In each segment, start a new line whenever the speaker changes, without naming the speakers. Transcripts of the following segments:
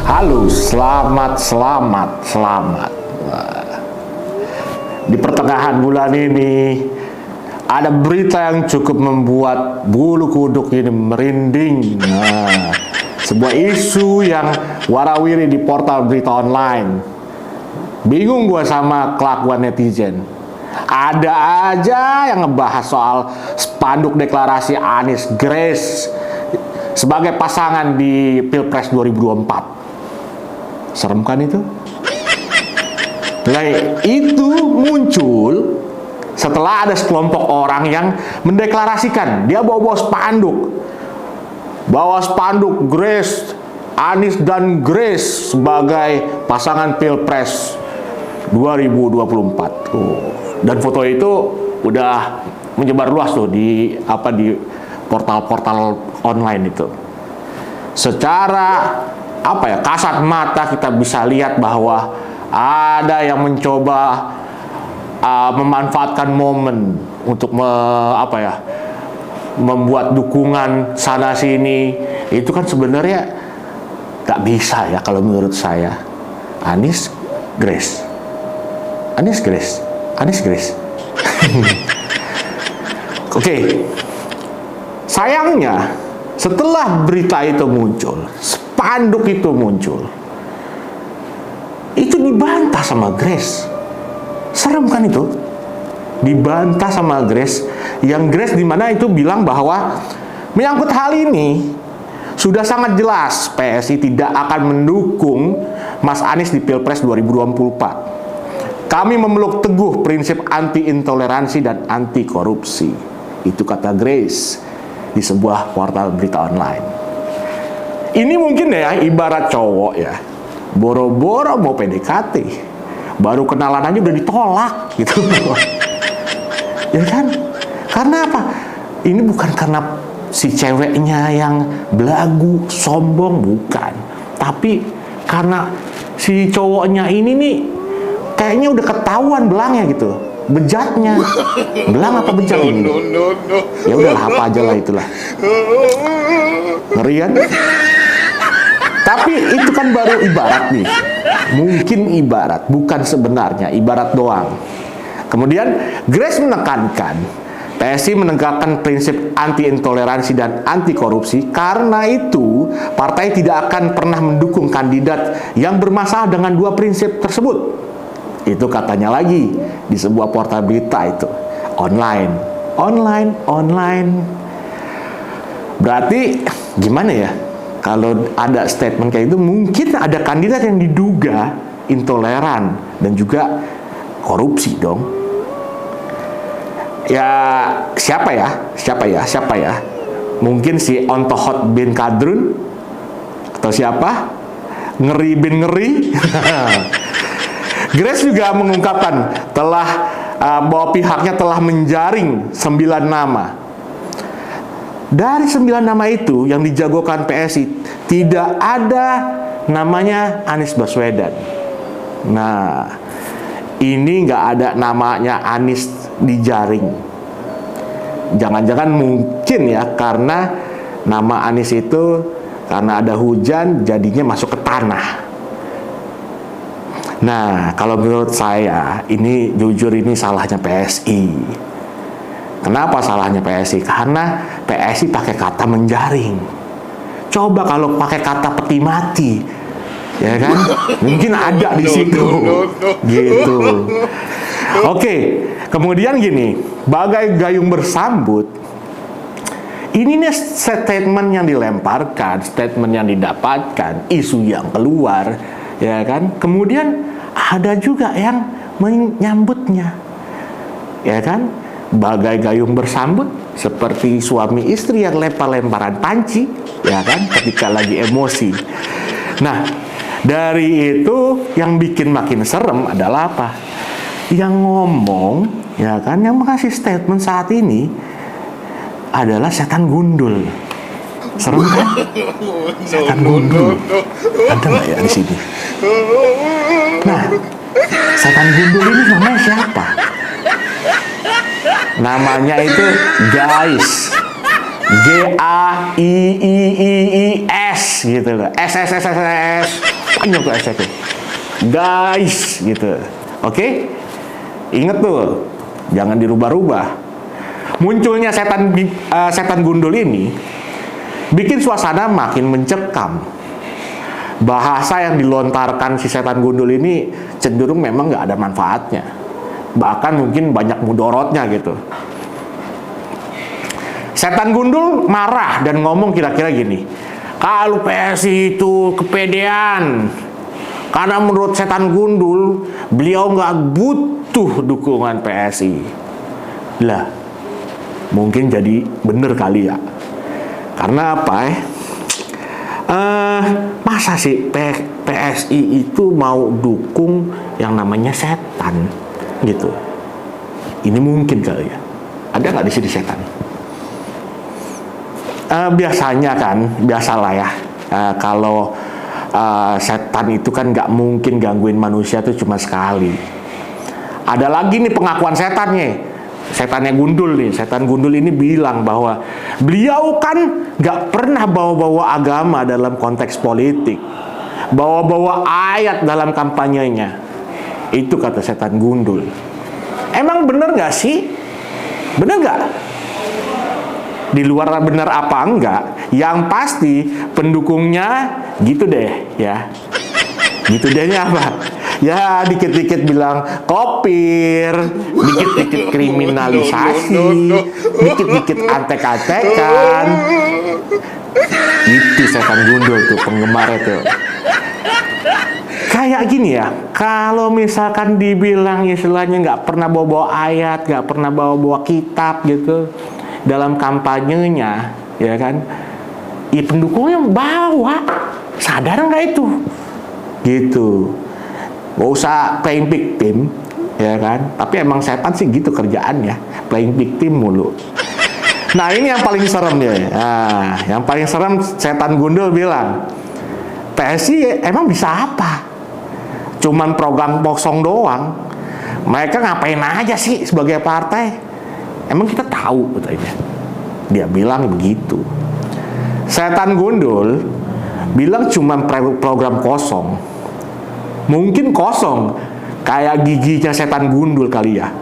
Halo, selamat. Wah. Di pertengahan bulan ini ada berita yang cukup membuat bulu kuduk ini merinding. Nah, sebuah isu yang warawiri di portal berita online. Bingung gue sama kelakuan netizen. Ada aja yang ngebahas soal spanduk deklarasi Anies Grace sebagai pasangan di Pilpres 2024. Serem kan itu? Nah, itu muncul setelah ada sekelompok orang yang mendeklarasikan dia bawa spanduk Grace, Anies dan Grace sebagai pasangan Pilpres 2024. Dan foto itu udah menyebar luas tuh di portal-portal online itu. Secara kasat mata kita bisa lihat bahwa ada yang mencoba memanfaatkan momen untuk membuat dukungan sana sini. Itu kan sebenarnya gak bisa ya kalau menurut saya. Anies Grace. Oke. Sayangnya setelah berita itu muncul, spanduk itu muncul, itu dibantah sama Grace. Serem kan itu? Dibantah sama Grace, yang Grace dimana itu bilang bahwa menyangkut hal ini sudah sangat jelas PSI tidak akan mendukung Mas Anies di Pilpres 2024. Kami memeluk teguh prinsip anti intoleransi dan anti korupsi. Itu kata Grace di sebuah portal berita online. Ini mungkin ya ibarat cowok ya, boro-boro mau PDKT, baru kenalan aja udah ditolak gitu. Ya kan? Karena apa? Ini bukan karena si ceweknya yang belagu, sombong, bukan. Tapi karena si cowoknya ini nih kayaknya udah ketahuan belangnya gitu. Bejatnya, belang apa bejat ini? Ya udahlah, apa aja lah itulah. Ngerian. Tapi itu kan baru ibarat nih. Mungkin ibarat, bukan sebenarnya, ibarat doang. Kemudian Grace menekankan PSI menegakkan prinsip anti intoleransi dan anti korupsi. Karena itu partai tidak akan pernah mendukung kandidat yang bermasalah dengan dua prinsip tersebut. Itu katanya lagi di sebuah portal berita itu online. Berarti gimana ya? Kalau ada statement kayak itu, mungkin ada kandidat yang diduga intoleran dan juga korupsi dong. Ya siapa ya? Mungkin si Ontohot bin Kadrun atau siapa? Ngeri bin Ngeri. Grace juga mengungkapkan bahwa pihaknya telah menjaring 9 nama. Dari 9 nama itu yang dijagokan PSI, tidak ada namanya Anies Baswedan. Nah, ini nggak ada namanya Anies dijaring. Jangan-jangan mungkin ya karena nama Anies itu karena ada hujan jadinya masuk ke tanah. Nah, kalau menurut saya, ini jujur ini salahnya PSI. Kenapa salahnya PSI? Karena PSI pakai kata menjaring. Coba kalau pakai kata peti mati, ya kan? Mungkin ada di situ, gitu. Oke, kemudian gini, bagai gayung bersambut, ini nih statement yang dilemparkan, statement yang didapatkan, isu yang keluar, ya kan? Kemudian ada juga yang menyambutnya, ya kan? Bagai gayung bersambut, seperti suami istri yang lempar-lemparan panci, ya kan? Ketika lagi emosi. Nah, dari itu yang bikin makin serem adalah apa? Yang ngomong, ya kan? Yang mengasih statement saat ini adalah setan gundul. Serem kan? Setan gundul. Ada nggak ya di sini? Nah, setan gundul ini namanya siapa? Namanya itu guys. GAIIIS gitu loh. SSSSS. Banyak tuh S itu. Guys gitu. Oke? Ingat tuh, jangan dirubah-rubah. Munculnya setan gundul ini bikin suasana makin mencekam. Bahasa yang dilontarkan si setan gundul ini cenderung memang nggak ada manfaatnya. Bahkan mungkin banyak mudorotnya gitu. Setan gundul marah dan ngomong kira-kira gini, kalau PSI itu kepedean, karena menurut setan gundul, beliau nggak butuh dukungan PSI. Lah, mungkin jadi bener kali ya. Karena apa ya? Masa sih PSI itu mau dukung yang namanya setan gitu? Ini mungkin kali ya. Ada nggak di sini setan? Biasalah ya. Kalau setan itu kan nggak mungkin gangguin manusia tuh cuma sekali. Ada lagi nih pengakuan setannya. Setannya gundul nih, setan gundul ini bilang bahwa beliau kan gak pernah bawa-bawa agama dalam konteks politik, bawa-bawa ayat dalam kampanyenya. Itu kata setan gundul. Emang bener gak sih? Bener gak? Di luar bener apa enggak, yang pasti pendukungnya gitu deh ya. Gitu dehnya apa? Ya dikit-dikit bilang kopir, dikit-dikit kriminalisasi, dikit-dikit antek-antekan. Itu setan gundul tuh penggemarnya tuh. Kayak gini ya, kalau misalkan dibilang istilahnya nggak pernah bawa-bawa ayat, nggak pernah bawa-bawa kitab gitu dalam kampanyenya, ya kan? Ya pendukungnya bawa, sadar nggak itu? Gitu. Gak usah playing victim, ya kan? Tapi emang setan sih gitu kerjaannya, playing victim mulu. Nah ini yang paling serem ya. Nah, yang paling serem setan gundul bilang, PSI emang bisa apa? Cuman program kosong doang. Mereka ngapain aja sih sebagai partai? Emang kita tahu katanya. Dia bilang begitu. Setan gundul bilang cuman program kosong. Mungkin kosong, kayak giginya setan gundul kali ya.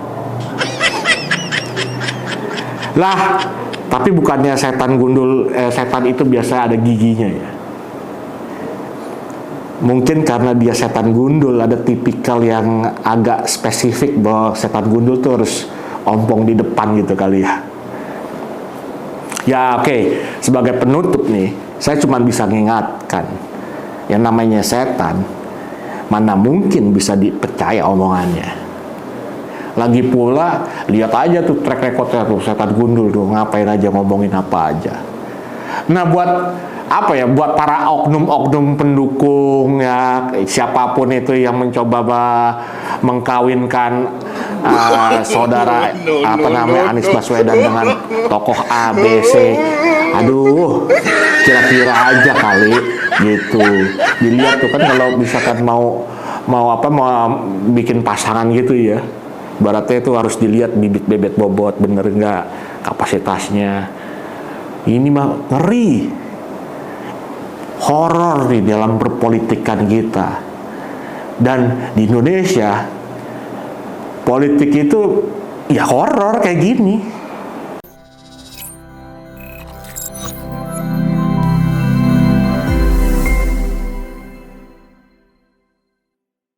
Lah, tapi bukannya setan gundul, setan itu biasa ada giginya ya. Mungkin karena dia setan gundul, ada tipikal yang agak spesifik bahwa setan gundul tuh harus ompong di depan gitu kali ya. Ya oke, sebagai penutup nih, saya cuma bisa mengingatkan, yang namanya setan, mana mungkin bisa dipercaya omongannya. Lagi pula lihat aja tuh track recordnya tuh setan gundul tuh ngapain aja ngomongin apa aja. Nah buat apa ya, buat para oknum-oknum pendukung ya, siapapun itu yang mencoba mengkawinkan saudara Anies Baswedan dengan tokoh A, B, C. Aduh, kira-kira aja kali gitu. Dilihat tuh kan kalau misalkan mau bikin pasangan gitu ya. Baratnya itu harus dilihat bibit bebet bobot bener nggak kapasitasnya. Ini mah ngeri. Horor nih dalam perpolitikan kita. Dan di Indonesia politik itu ya horor kayak gini.